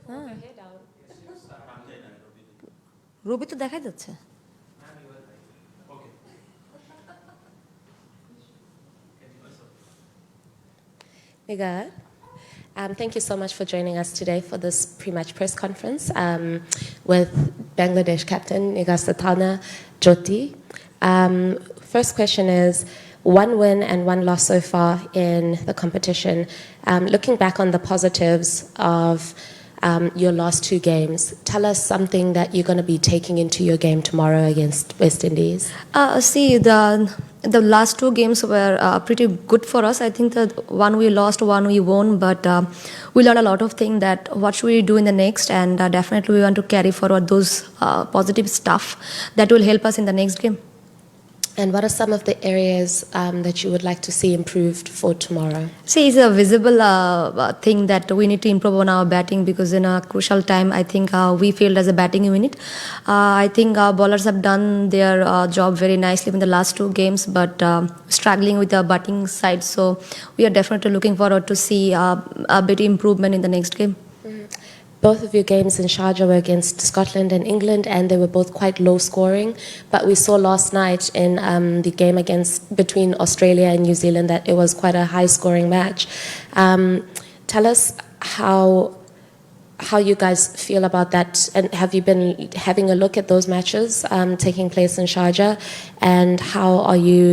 হ্যাঁ, রবি তো দেখাই যাচ্ছে। Mega, thank you so much for joining us today for this pre-match press conference with Bangladesh captain Nigasatana Jyoti. First question is, one win and one loss so far in the competition. Looking back on the positives of your last two games, tell us something that you're going to be taking into your game tomorrow against West Indies. See, the last two games were pretty good for us. I think that one we lost, one we won, but we learned a lot of things that what should we do in the next, and definitely we want to carry forward those positive stuff that will help us in the next game. And what are some of the areas that you would like to see improved for tomorrow? See, it's a visible thing that we need to improve on our batting, because in a crucial time, I think we failed as a batting unit. I think our bowlers have done their job very nicely in the last two games, but struggling with the batting side. So we are definitely looking forward to see a bit improvement in the next game. Both of your games in Sharjah were against Scotland and England, and they were both quite low scoring. But we saw last night in the game between Australia and New Zealand that it was quite a high scoring match. Tell us how you guys feel about that, and have you been having a look at those matches taking place in Sharjah, and how are you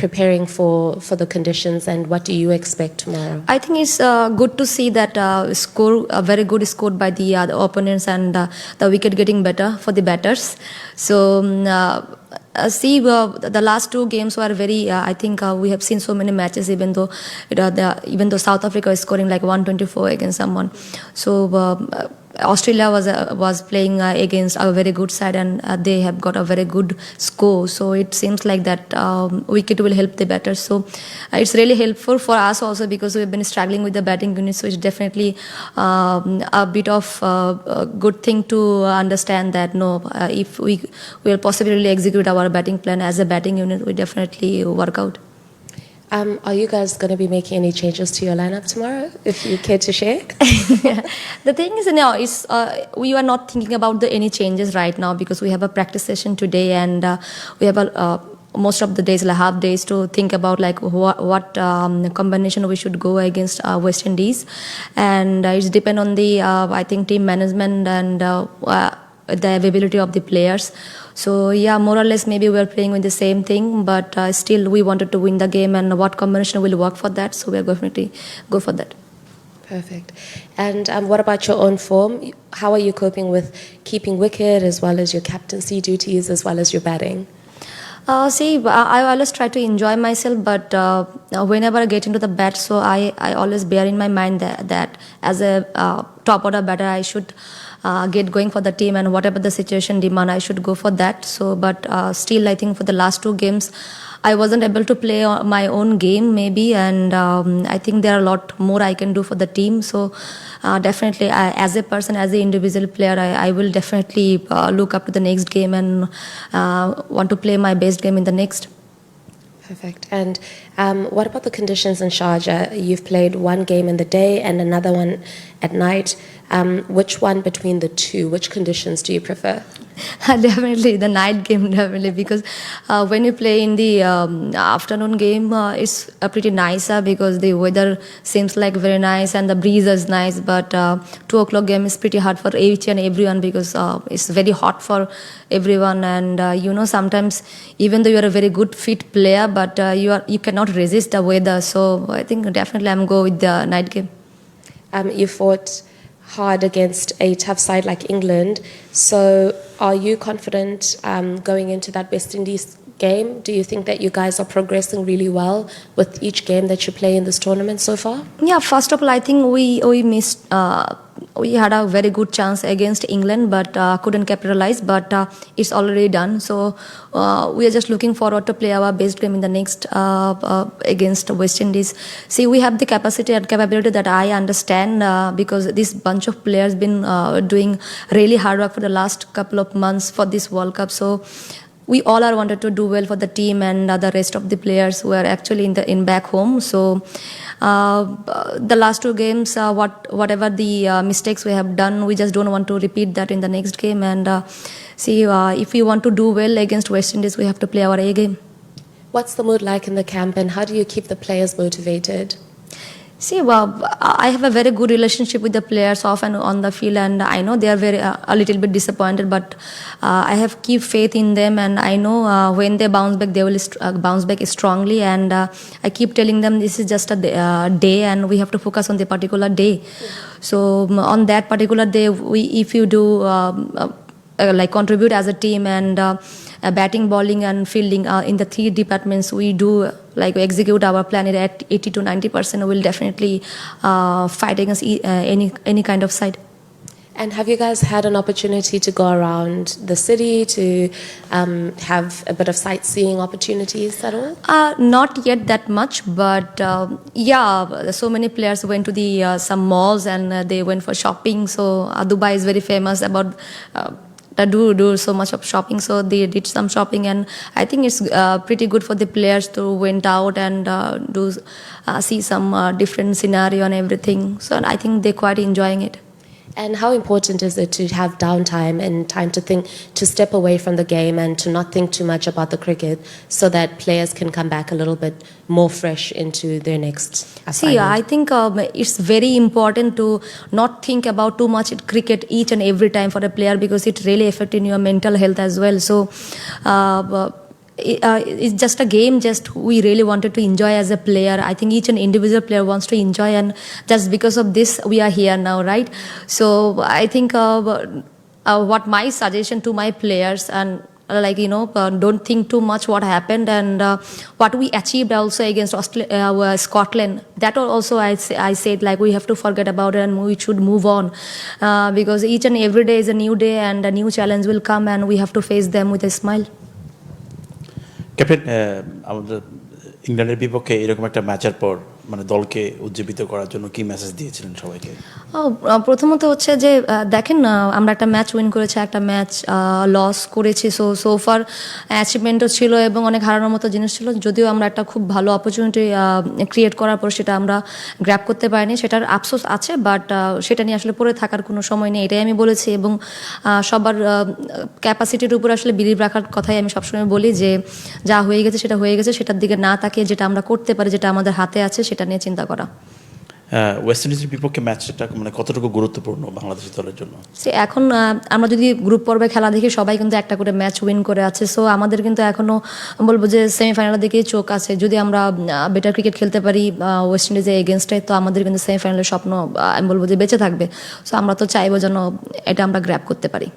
preparing for the conditions, and what do you expect tomorrow? I think it's good to see that a very good score by the opponents, and the wicket getting better for the batters. So the last two games were very. I think we have seen so many matches, even though South Africa is scoring like 124 against someone. So Australia was playing against a very good side, and they have got a very good score. So it seems like that wicket will help the batters. So it's really helpful for us also, because we've been struggling with the batting unit. So it's definitely a bit of a good thing to understand that if we will possibly really execute our batting plan as a batting unit, we definitely work out. Are you guys going to be making any changes to your lineup tomorrow, if you care to share? Yeah. The thing is, we are not thinking about any changes right now, because we have a practice session today, and we have most of the days, like half days, to think about like what combination we should go against West Indies, and it's depend on the I think team management and the availability of the players. So yeah, more or less maybe we're playing with the same thing, but still we wanted to win the game, and what combination will work for that, so we're definitely go for that. Perfect. And what about your own form? How are you coping with keeping wicket, as well as your captaincy duties, as well as your batting? See, I always try to enjoy myself, but whenever I get into the bat, so I always bear in my mind that as a top order batter, I should get going for the team, and whatever the situation demand, I should go for that. So, but still, I think for the last two games, I wasn't able to play my own game maybe, and I think there are a lot more I can do for the team. So definitely, as a person, as an individual player, I will definitely look up to the next game and want to play my best game in the next. Perfect. And what about the conditions in Sharjah? You've played one game in the day and another one at night. Which one between the two? Which conditions do you prefer? Definitely the night game, definitely, because when you play in the afternoon game, it's pretty nice because the weather seems like very nice and the breeze is nice. But 2 o'clock game is pretty hard for each and everyone, because it's very hot for everyone, and sometimes even though you are a very good fit player, but you cannot resist the weather. So I think definitely I'm go with the night game. You fought hard against a tough side like England. So are you confident going into that West Indies game? Do you think that you guys are progressing really well with each game that you play in this tournament so far? Yeah, first of all, I think we missed. We had a very good chance against England, but couldn't capitalize. But it's already done. So we are just looking forward to play our best game in the next against West Indies. See, we have the capacity and capability that I understand, because this bunch of players been doing really hard work for the last couple of months for this World Cup. So we all are wanted to do well for the team and the rest of the players who are actually in back home. So the last two games, whatever the mistakes we have done, we just don't want to repeat that in the next game. And see, if we want to do well against West Indies, we have to play our A game. What's the mood like in the camp, and how do you keep the players motivated? See, I have a very good relationship with the players off and on the field, and I know they are very a little bit disappointed, but I have keep faith in them, and I know when they bounce back, they will bounce back strongly. And I keep telling them this is just a day, and we have to focus on the particular day. So on that particular day, if you do like contribute as a team and batting, bowling, and fielding in the three departments, we do like execute our plan at 80 to 90%. We'll definitely fight against any kind of side. And have you guys had an opportunity to go around the city to have a bit of sightseeing opportunities at all? Not yet that much, but yeah, so many players went to the some malls and they went for shopping. So Dubai is very famous about do so much of shopping, so they did some shopping, and I think it's pretty good for the players to went out and do see some different scenario and everything. So I think they're quite enjoying it. And how important is it to have downtime and time to think, to step away from the game and to not think too much about the cricket, so that players can come back a little bit more fresh into their next assignment? See, I think it's very important to not think about too much cricket each and every time for a player, because it really affects in your mental health as well. So it's just a game, just we really wanted to enjoy as a player. I think each and individual player wants to enjoy, and just because of this we are here now, right? So I think what my suggestion to my players, and like don't think too much what happened, and what we achieved also against Scotland, that also I said like we have to forget about it and we should move on, because each and every day is a new day and a new challenge will come, and we have to face them with a smile. Captain, আমাদের ইংল্যান্ডের বিপক্ষে এরকম একটা ম্যাচের পর মানে দলকে উজ্জীবিত করার জন্য কি মেসেজ দিয়েছিলেন সবাইকে? প্রথমত হচ্ছে যে দেখেন, আমরা একটা ম্যাচ উইন করেছি, একটা ম্যাচ লস করেছি। সো ফার অ্যাচিভমেন্টও ছিল এবং অনেক হারানোর মতো জিনিস ছিল। যদিও আমরা একটা খুব ভালো অপরচুনিটি ক্রিয়েট করার পর সেটা আমরা গ্র্যাব করতে পারিনি, সেটার আফসোস আছে, বাট সেটা নিয়ে আসলে পড়ে থাকার কোনো সময় নেই, এটাই আমি বলেছি। এবং সবার ক্যাপাসিটির উপর আসলে বিলিভ রাখার কথাই আমি সবসময় বলি, যে যা হয়ে গেছে সেটা হয়ে গেছে, সেটার দিকে না তাকিয়ে যেটা আমরা করতে পারি, যেটা আমাদের হাতে আছে সেটা নিয়ে চিন্তা করা। ওয়েস্ট ইন্ডিজের বিপক্ষে ম্যাচটা মানে কতটুকু গুরুত্বপূর্ণ বাংলাদেশ দলের জন্য? এখন আমরা যদি গ্রুপ পর্বে খেলা দেখি, সবাই কিন্তু একটা করে ম্যাচ উইন করে আছে। সো আমাদের কিন্তু এখনও বলবো যে সেমিফাইনালের দিকেই চোখ আছে। যদি আমরা বেটার ক্রিকেট খেলতে পারি ওয়েস্ট ইন্ডিজের এগেনস্টে, তো আমাদের কিন্তু সেমিফাইনালের স্বপ্ন আমি বলবো যে বেঁচে থাকবে। সো আমরা তো চাইবো যেন এটা আমরা গ্র্যাব করতে পারি।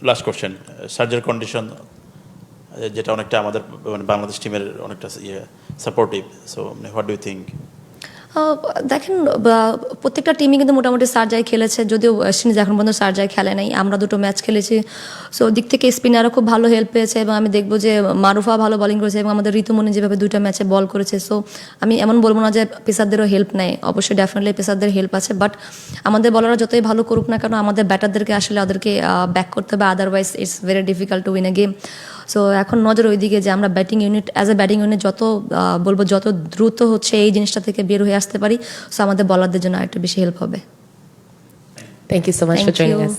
লাস্ট কোশ্চেন, সার্জারি কন্ডিশন যেটা অনেকটা আমাদের মানে বাংলাদেশ টিমের অনেকটা supportive, so what do you think? দেখেন, প্রত্যেকটা টিমই কিন্তু মোটামুটি সার্জারি খেলেছে, যদিও ওয়েস্ট ইন্ডিজ এখন পর্যন্ত সার্জারি খেলে নাই। আমরা দুটো ম্যাচ খেলেছি, সো দিক থেকে স্পিনারও খুব ভালো হেল্প পেয়েছে, এবং আমি দেখবো যে মারুফা ভালো বোলিং করেছে, এবং আমাদের ঋতুমণি যেভাবে দুইটা ম্যাচে বল করেছে। সো আমি এমন বলবো না যে পেসারদেরও হেল্প নেই, অবশ্যই ডেফিনেটলি পেসারদের হেল্প আছে, বাট আমাদের বলাররা যতই ভালো করুক না কেন, আমাদের ব্যাটারদেরকে আসলে ওদেরকে ব্যাক করতে হবে, otherwise it's very difficult to win A game. So এখন নজর ওইদিকে যে আমরা batting unit as a batting unit যত বলবো যত দ্রুত হচ্ছে এই জিনিসটা থেকে বের হয়ে আসতে পারি, সো আমাদের বলারদের জন্য আরেকটু বেশি হেল্প হবে। Thank you so much for joining us.